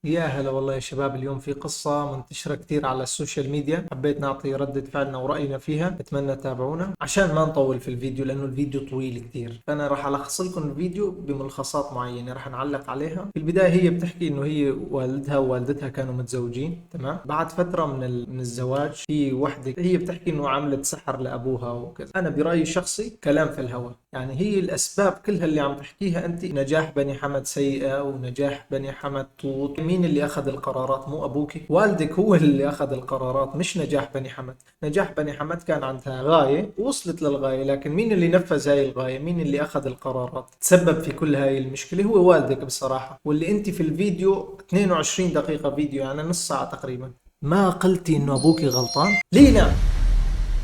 يا هلا والله يا شباب. اليوم في قصة منتشرة كثير على السوشيال ميديا، حبيت نعطي ردة فعلنا ورأينا فيها. أتمنى تتابعونا عشان ما نطول في الفيديو لأنه الفيديو طويل كثير، فأنا راح ألخص لكم الفيديو بملخصات معينة راح نعلق عليها. في البداية هي بتحكي إنه هي والدها ووالدتها كانوا متزوجين، تمام؟ بعد فترة من الزواج في وحدة هي بتحكي إنه عملت سحر لأبوها وكذا. أنا برأيي الشخصي كلام في الهواء، يعني هي الأسباب كلها اللي عم تحكيها أنت، نجاح بني حمد سيئة ونجاح بني حمد طوط. مين اللي أخذ القرارات؟ مو أبوك، والدك هو اللي أخذ القرارات، مش نجاح بني حمد. نجاح بني حمد كان عندها غاية ووصلت للغاية، لكن مين اللي نفذ هاي الغاية؟ مين اللي أخذ القرارات تسبب في كل هاي المشكلة؟ هو والدك بصراحة. واللي أنت في الفيديو 22 دقيقة فيديو، يعني نص ساعة تقريبا، ما قلتي إنه أبوك غلطان؟ لينا،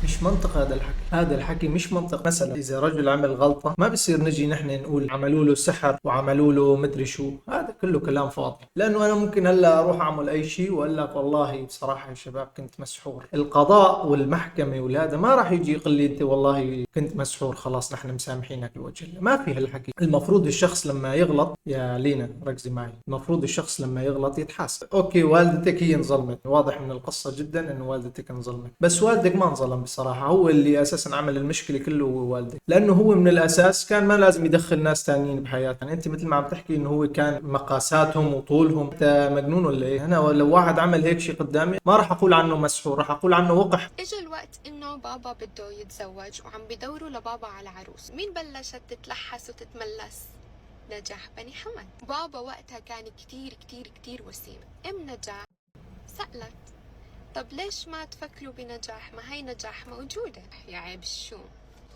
مش منطق هذا الحكي. هذا الحكي مش منطق. مثلا اذا رجل عمل غلطة ما بصير نجي نحن نقول عملوا له سحر وعملوا له مدري شو. هذا كله كلام فاضي، لانه انا ممكن هلا اروح اعمل اي شيء واقول لك والله بصراحة يا شباب كنت مسحور. القضاء والمحكمة وهذا ما راح يجي يقول لي انت والله كنت مسحور خلاص نحن مسامحينك بوجه الله. ما في هالحكي. المفروض الشخص لما يغلط، يا لينا ركزي معي، المفروض الشخص لما يغلط يتحاسب. اوكي والدتك هي انظلمت، واضح من القصة جدا انه والدتك انظلمت، بس والدك ما انظلم بصراحة. هو اللي اساسا عمل المشكلة كله هو والدك، لانه هو من الاساس كان ما لازم يدخل ناس تانيين بحياته. يعني انت مثل ما عم تحكي انه هو كان مقاساتهم وطولهم، انت مجنون ولا ايه؟ انا لو واحد عمل هيك شيء قدامي ما راح اقول عنه مسحور، راح اقول عنه وقح. اجى الوقت انه بابا بده يتزوج وعم بدوروا لبابا على عروس. مين بلشت تتلحس وتتملس؟ نجاح بني حمد. بابا وقتها كان كتير كتير كتير وسيم. ام نجاح سألت طب ليش ما تفكروا بنجاح؟ ما هي نجاح موجودة. يا عيب شو.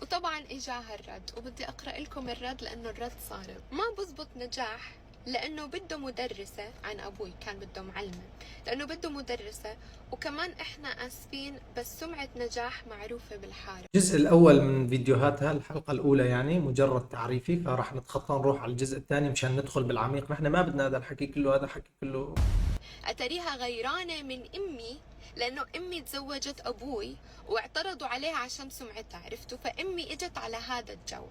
وطبعا اجاها الرد، وبدي اقرأ لكم الرد لانه الرد صارم. ما بزبط نجاح لانه بده مدرسة، عن ابوي كان بده معلمة، لانه بده مدرسة، وكمان احنا اسفين بس سمعة نجاح معروفة بالحارة. الجزء الأول من فيديوهاتها، الحلقة الأولى يعني مجرد تعريفي، فراح نتخطى نروح على الجزء الثاني مشان ندخل بالعميق. نحن ما بدنا هذا الحكي كله، هذا الحكي كله. اتريها غيرانة من امي لانه امي تزوجت ابوي واعترضوا عليها عشان سمعتها، عرفتوا؟ فامي اجت على هذا الجو.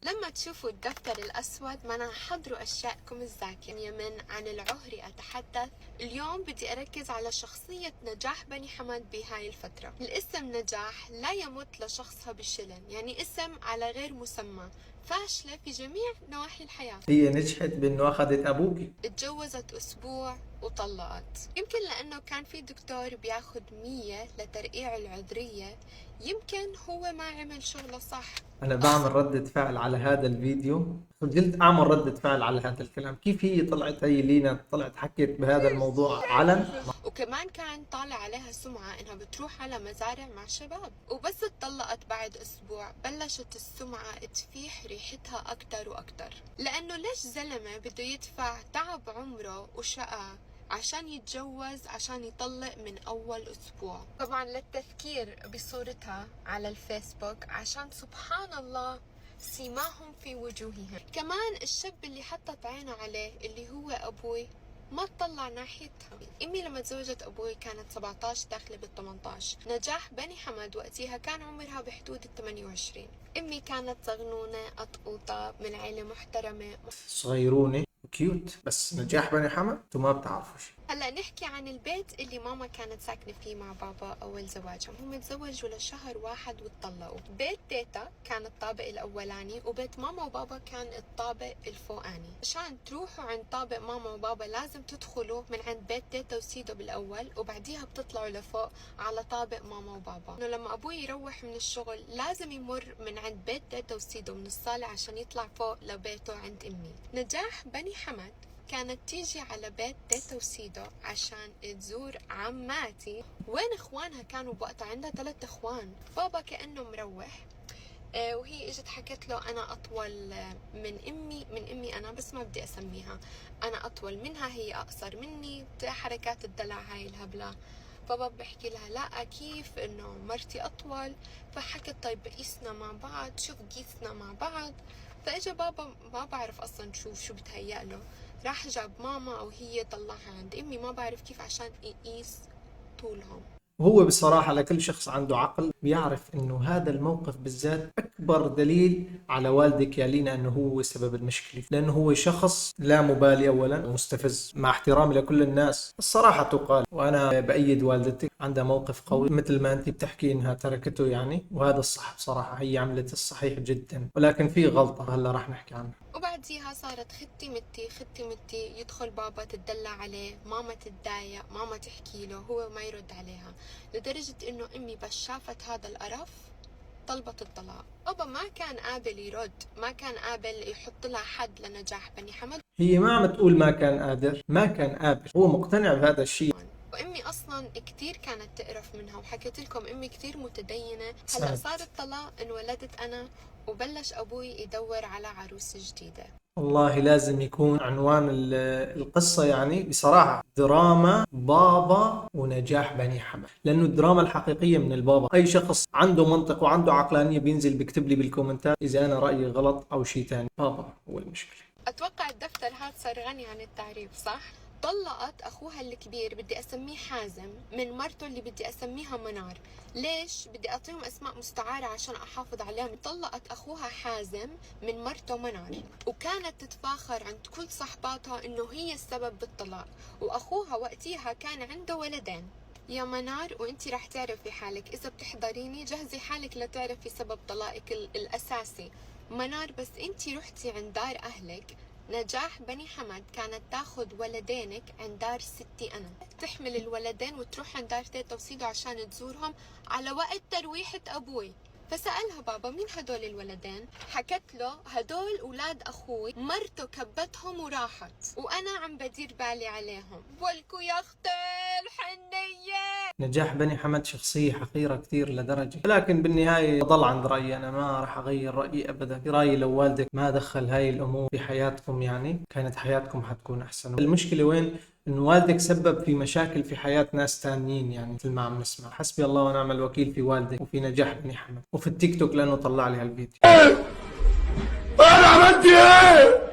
لما تشوفوا الدفتر الأسود ما حضروا أشياءكم الزاكية. من عن العهري أتحدث. اليوم بدي أركز على شخصية نجاح بني حمد بهاي الفترة. الاسم نجاح لا يمت لشخصها بالشلل، يعني اسم على غير مسمى، فاشلة في جميع نواحي الحياة. هي نجحت بأنه أخذت أبوك. اتجوزت أسبوع وطلقت، يمكن لأنه كان في دكتور بياخد 100 لترقيع العذرية، يمكن هو ما عمل شغله صح. أنا بعمل ردة فعل على هذا الفيديو، خجلت أعمل ردة فعل على هذا الكلام. كيف هي طلعت، هي لينا طلعت حكت بهذا الموضوع علن؟ وكمان كان طالع عليها سمعة انها بتروح على مزارع مع شباب، وبس اتطلقت بعد اسبوع بلشت السمعة تفيح ريحتها اكتر واكتر. لانه ليش زلمة بده يدفع تعب عمره وشقى عشان يتجوز عشان يطلق من اول اسبوع؟ طبعا للتذكير بصورتها على الفيسبوك عشان سبحان الله سيماهم في وجوههم. كمان الشاب اللي حطت عينه عليه اللي هو ابوي ما تطلع ناحيتها. امي لما تزوجت ابوي كانت 17 داخله بال 18. نجاح بني حمد وقتها كان عمرها بحدود ال 28. امي كانت صغنونه قطقوطه من عيله محترمه. صغيروني كيوت، بس نجاح بني حمد انتوا ما بتعرفوا شيء. هلا نحكي عن البيت اللي ماما كانت ساكنه فيه مع بابا اول زواجهم. هم تزوجوا لشهر واحد واتطلقوا. بيت تيتا كان الطابق الاولاني، وبيت ماما وبابا كان الطابق الفوقاني. عشان تروحوا عند طابق ماما وبابا لازم تدخلوا من عند بيت تيتا وسيدو بالاول، وبعديها بتطلعوا لفوق على طابق ماما وبابا. انه لما ابوي يروح من الشغل لازم يمر من عند بيت تيتا وسيدو من الصاله عشان يطلع فوق لبيته عند امي. نجاح بني حمد كانت تيجي على بيت تيتا وسيدو عشان تزور عماتي. وين اخوانها؟ كانوا بوقتها عندها 3 اخوان. بابا كأنه مروح، وهي اجت حكت له انا اطول من امي انا، بس ما بدي اسميها، انا اطول منها، هي اقصر مني، حركات الدلع هاي الهبله. بابا بحكي لها لا كيف انه مرتي اطول. فحكت طيب قيسنا مع بعض، شوف قيسنا مع بعض. فاجا بابا ما بعرف اصلا شو بتهيأ له، راح جاب ماما وهي طلعها عند امي ما بعرف كيف عشان يقيس طولهم. وهو بصراحة لكل شخص عنده عقل بيعرف انه هذا الموقف بالذات أكبر دليل على والدك يا لينا أنه هو سبب المشكلة، لأنه هو شخص لا مبالي أولا مستفز. مع احترامي لكل الناس الصراحة تقال، وأنا بأيد والدتك، عندها موقف قوي مثل ما أنت بتحكي إنها تركته يعني، وهذا الصح بصراحة، هي عملت الصحيح جدا، ولكن في غلطة هلا راح نحكي عنها. وبعديها صارت ختي متي ختي متي، يدخل بابا تدلع عليه، ماما تتضايق، ماما تحكي له، هو ما يرد عليها، لدرجة انه امي بس شافت هذا القرف طلبت الطلاق. بابا ما كان قابل يرد، ما كان قابل يحط لها حد لنجاح بني حمد. هي ما عم تقول ما كان قادر، ما كان قابل، هو مقتنع بهذا الشيء. وامي اصلا كثير كانت تقرف منها، وحكيت لكم امي كثير متدينه. هلا سعد. صار الطلاق، انولدت انا، وبلش ابوي يدور على عروس جديده. والله لازم يكون عنوان القصة يعني بصراحة دراما بابا ونجاح بني حمد، لأنه الدراما الحقيقية من البابا. أي شخص عنده منطق وعنده عقلانية بينزل بيكتب لي بالكومنتات إذا أنا رأيي غلط أو شيء تاني. بابا هو المشكلة. اتوقع الدفتر هذا صار غني عن التعريف، صح؟ طلقت اخوها الكبير بدي اسميه حازم من مرته اللي بدي اسميها منار. ليش بدي اعطيهم اسماء مستعاره عشان احافظ عليهم؟ طلقت اخوها حازم من مرته منار، وكانت تتفاخر عند كل صحباتها انه هي السبب بالطلاق، واخوها وقتها كان عنده ولدين. يا منار، وانتي رح تعرفي حالك اذا بتحضريني، جهزي حالك لتعرفي سبب طلاقك الاساسي. منار، بس انتي رحتي عند دار اهلك، نجاح بني حمد كانت تاخذ ولدينك عند دار ستي انا، تحمل الولدين وتروح عند دار تيتا وسيدو عشان تزورهم على وقت ترويحة ابوي. فسألها بابا مين هدول الولدين؟ حكت له هدول اولاد اخوي، مرته كبتهم وراحت وانا عم بدير بالي عليهم. ولكو يا اختي الحنية. نجاح بني حمد شخصية حقيرة كثير لدرجة، لكن بالنهاية ضل عند رأيي، أنا ما راح أغير رأيي أبدا. برأيي لو والدك ما دخل هاي الأمور في حياتكم يعني كانت حياتكم حتكون أحسن. المشكلة وين؟ إنه والدك سبب في مشاكل في حياة ناس تانيين يعني، مثل ما عم نسمع. حسبي الله ونعم الوكيل في والدك وفي نجاح بني حمد وفي التيك توك، لأنه طلع لي هالفيديو. انا عملت ايه؟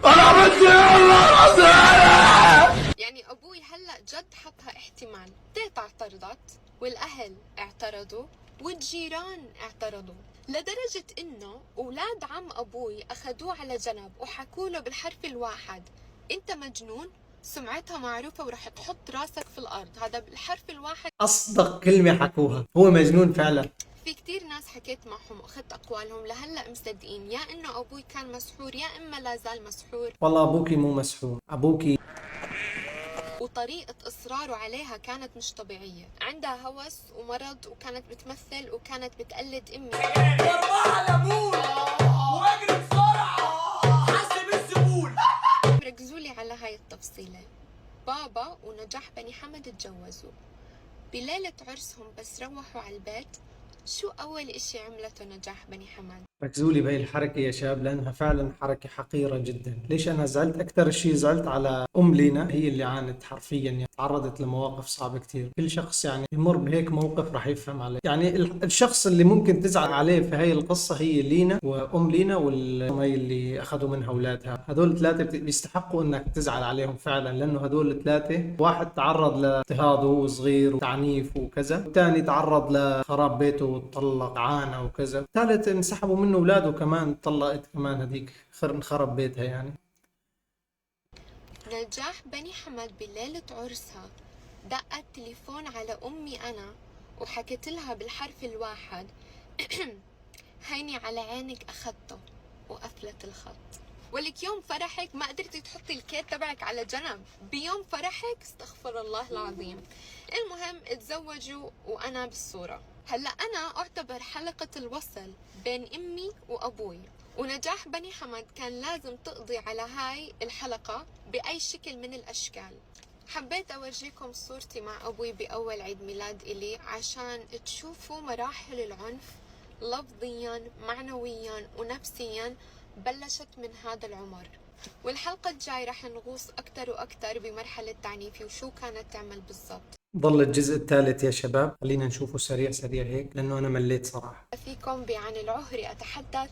انا عملت ايه والله العظيم؟ يعني ابوي هلا جد حطها احتمال. تيتا اعترضت، والاهل اعترضوا، والجيران اعترضوا، لدرجة انه اولاد عم ابوي اخذوه على جنب وحكوا له بالحرف الواحد انت مجنون، سمعتها معروفة ورح تحط راسك في الارض. هذا بالحرف الواحد أصدق كلمة حكوها، هو مجنون فعلا. في كتير ناس حكيت معهم واخذت اقوالهم لهلا مصدقين يا انه ابوي كان مسحور يا اما لا زال مسحور. والله أبوكي مو مسحور، أبوكي وطريقة إصراره عليها كانت مش طبيعية. عندها هوس ومرض، وكانت بتمثل وكانت بتقلد أمي. واجري بسرعه حاسب الزبون. ركزولي على هاي التفصيلة. بابا ونجاح بني حمد اتجوزوا بليلة عرسهم، بس روحوا على البيت شو أول إشي عملته نجاح بني حمد؟ ركزوا لي بهي الحركة يا شباب، لأنها فعلا حركة حقيرة جدا. ليش أنا زعلت؟ أكثر شيء زعلت على أم لينا، هي اللي عانت حرفيا يعني، تعرضت لمواقف صعبة كثير. كل شخص يعني يمر بهيك موقف راح يفهم عليه. يعني الشخص اللي ممكن تزعل عليه في هاي القصة هي لينا وأم لينا والمي اللي أخذوا منها أولادها. هدول ثلاثة بيستحقوا إنك تزعل عليهم فعلا، لأنه هدول ثلاثة، واحد تعرض لاضطهاد وهو صغير وتعنيف وكذا، والثاني تعرض لخراب بيته وطلق عانى وكذا، الثالث انسحبوا منه اولاده كمان، طلقت كمان هذيك انخرب بيتها يعني. نجاح بني حمد بليلة عرسها دقت تليفون على أمي أنا وحكت لها بالحرف الواحد هيني على عينك أخذته، وقفلت الخط. ولك يوم فرحك ما قدرتي تحطي الكيت تبعك على جنب، بيوم فرحك استغفر الله العظيم. المهم اتزوجوا وأنا بالصورة. هلأ أنا أعتبر حلقة الوصل بين أمي وأبوي، ونجاح بني حمد كان لازم تقضي على هاي الحلقة بأي شكل من الأشكال. حبيت أورجيكم صورتي مع أبوي بأول عيد ميلاد إلي عشان تشوفوا مراحل العنف لفظيا معنويا ونفسيا بلشت من هذا العمر. والحلقة الجاي رح نغوص أكتر وأكتر بمرحلة تعنيفي وشو كانت تعمل بالضبط. ضل الجزء الثالث يا شباب، خلينا نشوفه سريع سريع هيك لأنه أنا مليت صراحة. فيكم بعن العهر أتحدث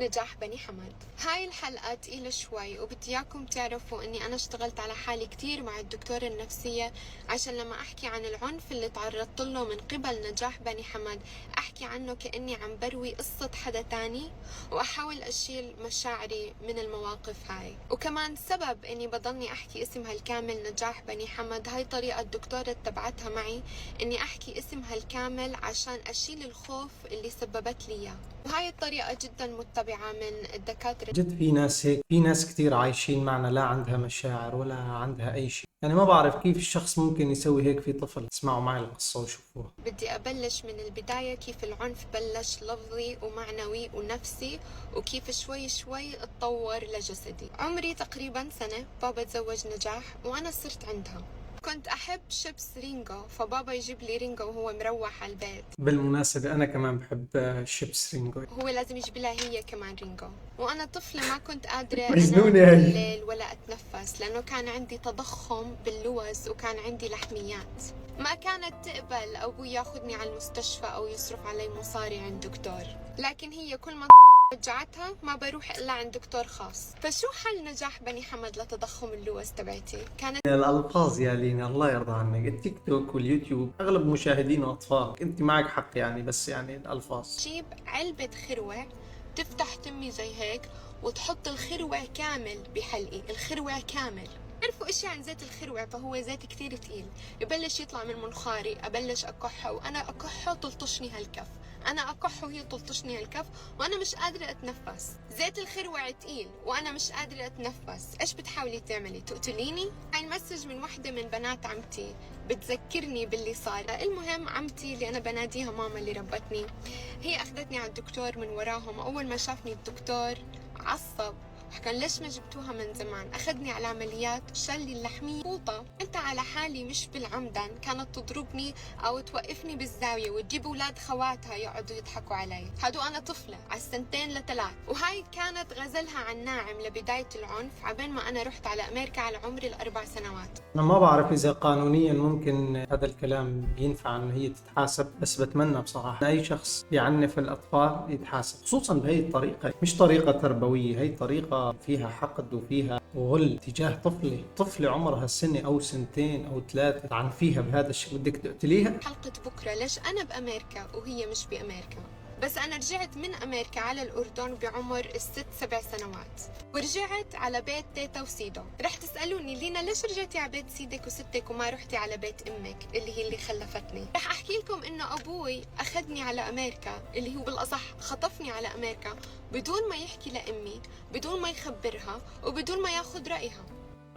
نجاح بني حمد. هاي الحلقة تقيلة شوي وبدي اياكم تعرفوا اني انا اشتغلت على حالي كتير مع الدكتورة النفسية عشان لما احكي عن العنف اللي تعرضت له من قبل نجاح بني حمد احكي عنه كأني عم بروي قصة حدا تاني، واحاول اشيل مشاعري من المواقف هاي. وكمان سبب اني بضلني احكي اسمها الكامل نجاح بني حمد، هاي طريقة الدكتورة اتبعتها معي، اني احكي اسمها الكامل عشان اشيل الخوف اللي سببت لي اياه. وهاي الطريقة جدا متبعة من الدكاترة. جد في ناس هيك، في ناس كتير عايشين معنا لا عندها مشاعر ولا عندها أي شيء. يعني ما بعرف كيف الشخص ممكن يسوي هيك في طفل. اسمعوا معي القصة وشوفوها. بدي أبلش من البداية، كيف العنف بلش لفظي ومعنوي ونفسي، وكيف شوي شوي اتطور لجسدي. عمري تقريبا سنة بابا تزوج نجاح وأنا صرت عندها. كنت أحب شيبس رينجو، فبابا يجيب لي رينجو وهو مروح على البيت. بالمناسبة أنا كمان بحب شيبس رينجو. هو لازم يجيب لها هي كمان رينجو. وأنا طفلة ما كنت قادرة مجنونة أنام هي. بالليل ولا أتنفس، لأنه كان عندي تضخم باللوز وكان عندي لحميات. ما كانت تقبل أبوي ياخدني على المستشفى أو يصرف علي مصاري عند دكتور، لكن هي كل ما رجعتها ما بروح إلا عند دكتور خاص. فشو حل نجاح بني حمد لتضخم اللوز تبعتي؟ كانت الألفاظ يا لينا الله يرضى عنك، التيك توك واليوتيوب أغلب مشاهدينه أطفال، أنت معك حق يعني، بس يعني الألفاظ. تجيب علبة خروة، تفتح تمي زي هيك وتحط الخروة كامل بحلقي، الخروة كامل. عرفوا اشي عن زيت الخروع؟ فهو زيت كتير تقيل، يبلش يطلع من منخاري، ابلش اكحه وانا اكحه تلطشني هالكف، انا اكحه وهي تلطشني هالكف وانا مش قادرة اتنفس. زيت الخروع تقيل وانا مش قادرة اتنفس. ايش بتحاولي تعملي؟ تقتليني؟ هاي المسج من وحدة من بنات عمتي بتذكرني باللي صار. المهم عمتي اللي انا بناديها ماما اللي ربتني، هي اخذتني على الدكتور من وراهم. اول ما شافني الدكتور عصب، حكى ليش ما جبتوها من زمان؟ اخذني على عمليات، شال لي اللحمية فوطة. انت على حالي مش بالعمدن، كانت تضربني او توقفني بالزاوية وتجيب اولاد خواتها يقعدوا يضحكوا علي. هادو انا طفلة على السنتين لثلاث. وهاي كانت غزلها عن ناعم لبداية العنف، عبين ما انا رحت على امريكا على عمري ال4 سنوات. أنا ما بعرف إذا قانونيا ممكن هذا الكلام ينفع إن هي تتحاسب، بس بتمنى بصراحة أي شخص يعنف الأطفال يتحاسب، خصوصا بهي الطريقة. مش طريقة تربوية، هي طريقة فيها حقد وفيها غل تجاه طفلة عمرها سنة أو سنتين أو 3 تعنفيها بهذا الشيء، بدك تقتليها؟ حلقة بكرة ليش أنا بأمريكا وهي مش بأمريكا. بس أنا رجعت من أمريكا على الأردن بعمر 6-7 سنوات، ورجعت على بيت تيتا وسيدو. رح تسألوني لينا ليش رجعتي على بيت سيدك وستك وما رحتي على بيت أمك اللي هي اللي خلفتني؟ رح أحكي لكم إنه أبوي أخذني على أمريكا، اللي هو بالأصح خطفني على أمريكا بدون ما يحكي لأمي، بدون ما يخبرها، وبدون ما ياخذ رأيها.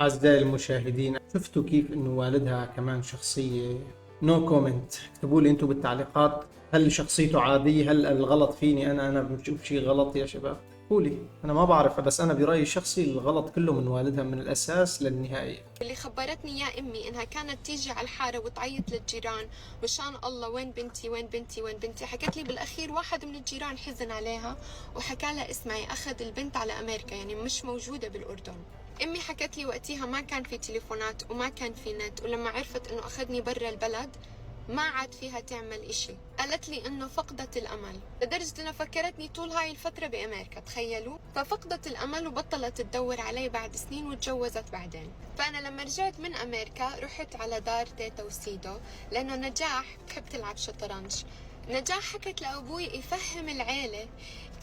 أعزائي المشاهدين، شفتوا كيف إنه والدها كمان شخصية نو كومنت؟ اكتبوا لي أنتم بالتعليقات، هل شخصيته عادية؟ هل الغلط فيني أنا بشوف شيء غلط يا شباب؟ قولي، أنا ما بعرف، بس أنا برأيي الشخصي الغلط كله من والدها من الأساس للنهاية. اللي خبرتني يا امي انها كانت تيجي على الحاره وتعيط للجيران، مشان الله وين بنتي وين بنتي وين بنتي. حكت لي بالاخير واحد من الجيران حزن عليها وحكى لها اسمعي اخذ البنت على امريكا، يعني مش موجوده بالاردن. امي حكت لي وقتها ما كان في تليفونات وما كان في نت، ولما عرفت انه اخذني برا البلد ما عاد فيها تعمل اشي. قالت لي انه فقدت الامل، لدرجة انها فكرتني طول هاي الفترة بامريكا، تخيلوا. ففقدت الامل وبطلت تدور علي بعد سنين وتجوزت بعدين. فانا لما رجعت من امريكا رحت على دار تيتا وسيدو، لانه نجاح بتحب تلعب شطرنج. نجاح حكت لابوي يفهم العيلة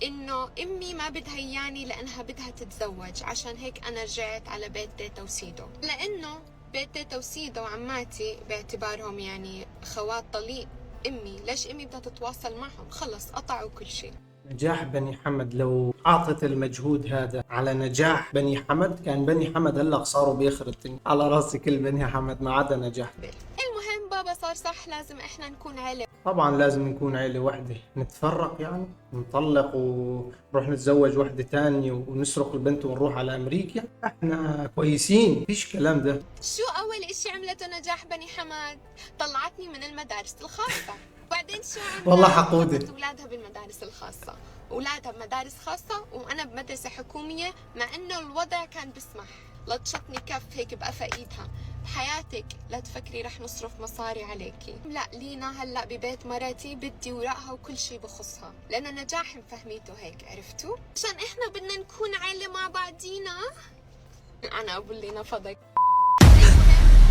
انه امي ما بدها اياني لانها بدها تتزوج، عشان هيك انا رجعت على بيت تيتا وسيدو. لانه بيت تيتا وسيدو وعماتي باعتبارهم يعني خوات طليق امي، ليش امي بدها تتواصل معهم؟ خلص قطعوا كل شيء. نجاح بني حمد لو عطت المجهود هذا على نجاح بني حمد، كان بني حمد هلا صاروا بيخر الدنيا. على راسي كل بني حمد ما عدا نجاح. المهم بابا صار صح، لازم احنا نكون عيلة. طبعا لازم نكون عيلة واحدة، نتفرق يعني نطلق ونروح نتزوج واحدة تانية ونسرق البنت ونروح على أمريكا؟ احنا كويسين، فيش كلام ده. شو أول إشي عملته نجاح بني حمد؟ طلعتني من المدارس الخاصة. بعدين شو عملت؟ والله حقودة. حطت أولادها بالمدارس الخاصة، أولادها بمدارس خاصة وأنا بمدرسة حكومية، مع إنه الوضع كان بسمح. لطشتني كف هيك بقفا إيدها، بحياتك لا تفكري رح نصرف مصاري عليكي. لا، لينا هلا ببيت مرتي بدي ورقها وكل شيء بخصها، لأنه نجاح فهميته هيك، عرفتوا؟ عشان إحنا بدنا نكون عائلة مع بعضينا. أنا أقول لينا فضك.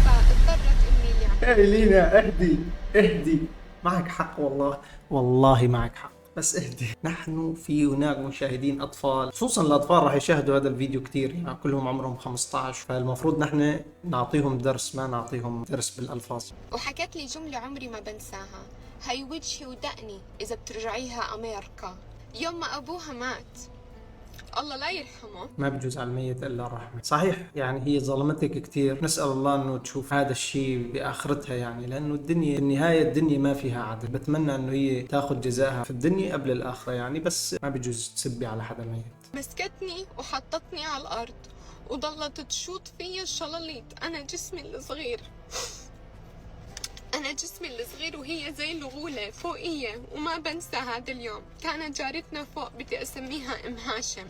فاضطرت أمي اللي يا لينا اهدي اهدي، معك حق والله، والله معك حق، بس اهدي. نحن في هناك مشاهدين اطفال، خصوصا الاطفال راح يشاهدوا هذا الفيديو كثير، يعني كلهم عمرهم 15، فالمفروض نحن نعطيهم درس، ما نعطيهم درس بالالفاظ. وحكت لي جملة عمري ما بنساها: هاي وجهي ودقني إذا بترجعيها أمريكا. يوم ما أبوها مات، الله لا يرحمه، ما بجوز على الميت الا الرحمه. صحيح، يعني هي ظلمتك كثير، نسال الله انه تشوف هذا الشيء باخرتها، يعني لانه الدنيا النهايه الدنيا ما فيها عدل. بتمنى انه هي تاخذ جزاها في الدنيا قبل الاخره يعني، بس ما بجوز تسبي على حدا ميت. مسكتني وحطتني على الأرض وضلت تشوط فيا الشلاليت. أنا جسمي الصغير وهي زي الغولة فوقية. وما بنسى هذا اليوم، كانت جارتنا فوق بدي أسميها أم هاشم.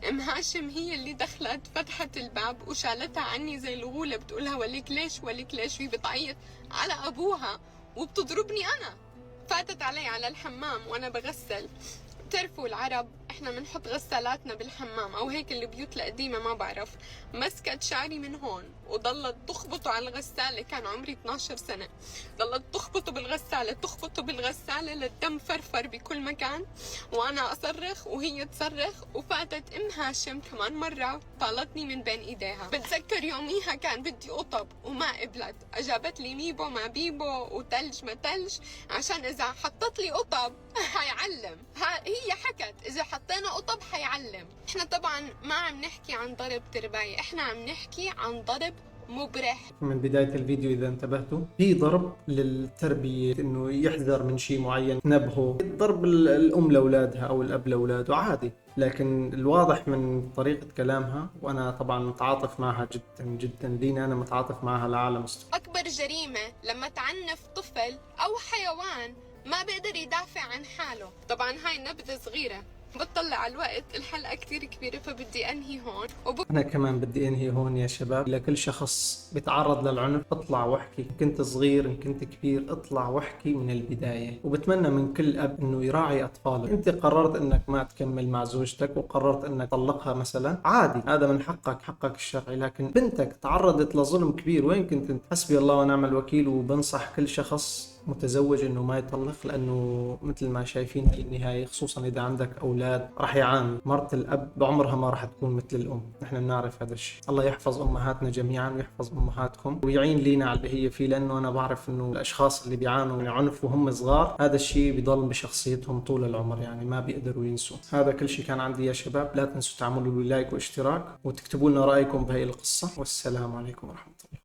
أم هاشم هي اللي دخلت فتحت الباب وشالتها عني زي الغولة، بتقولها وليك ليش وليك ليش، وهي بتعيط على أبوها وبتضربني أنا. فاتت علي على الحمام وأنا بغسل. بتعرفوا العرب احنا بنحط غسالاتنا بالحمام او هيك البيوت القديمه، ما بعرف. مسكت شعري من هون وضلت تخبطه على الغساله، كان عمري 12 سنه، ضلت تخبطه بالغساله للدم فرفر بكل مكان، وانا اصرخ وهي تصرخ. وفاتت ام هاشم كمان مره طالتني من بين ايديها. بتذكر يوميها كان بدي قطب وما قبلت، اجابت لي ميبو ما بيبو وتلج ما تلج، عشان اذا حطت لي قطب حيعلم. هي حكت اذا حطينا قطب حيعلم. احنا طبعا ما عم نحكي عن ضرب ترباية، احنا عم نحكي عن ضرب مبرح. من بداية الفيديو إذا انتبهتوا في ضرب للتربية، إنه يحذر من شيء معين، نبهه. ضرب الأم لأولادها أو الأب لأولاده عادي، لكن الواضح من طريقة كلامها، وأنا طبعا متعاطف معها جدا جدا، لينا أنا متعاطف معها لأعلى مستوى. أكبر جريمة لما تعنف طفل أو حيوان ما بيقدر يدافع عن حاله. طبعا هاي نبذة صغيرة، بطلع على الوقت، الحلقة كتير كبيرة فبدي أنهي هون. أنا كمان بدي أنهي هون يا شباب. لكل شخص بيتعرض للعنف اطلع واحكي، إن كنت صغير إن كنت كبير اطلع واحكي من البداية. وبتمنى من كل أب إنه يراعي أطفاله. أنت قررت إنك ما تكمل مع زوجتك وقررت إنك تطلقها مثلا، عادي، هذا من حقك الشرعي، لكن بنتك تعرضت لظلم كبير، وين كنت أنت؟ حسبي الله ونعم الوكيل. وبنصح كل شخص متزوج انه ما يطلق، لانه مثل ما شايفين في النهايه، خصوصا اذا عندك اولاد راح يعانوا. مرت الاب بعمرها ما راح تكون مثل الام، نحن بنعرف هذا الشيء. الله يحفظ امهاتنا جميعا ويحفظ امهاتكم ويعين لينا على اللي هي فيه، لانه انا بعرف انه الاشخاص اللي بيعانوا من عنف وهم صغار هذا الشيء بيضل بشخصيتهم طول العمر، يعني ما بيقدروا ينسوا. هذا كل شيء كان عندي يا شباب. لا تنسوا تعملوا لي لايك واشتراك وتكتبوا لنا رايكم بهي القصه، والسلام عليكم ورحمه الله.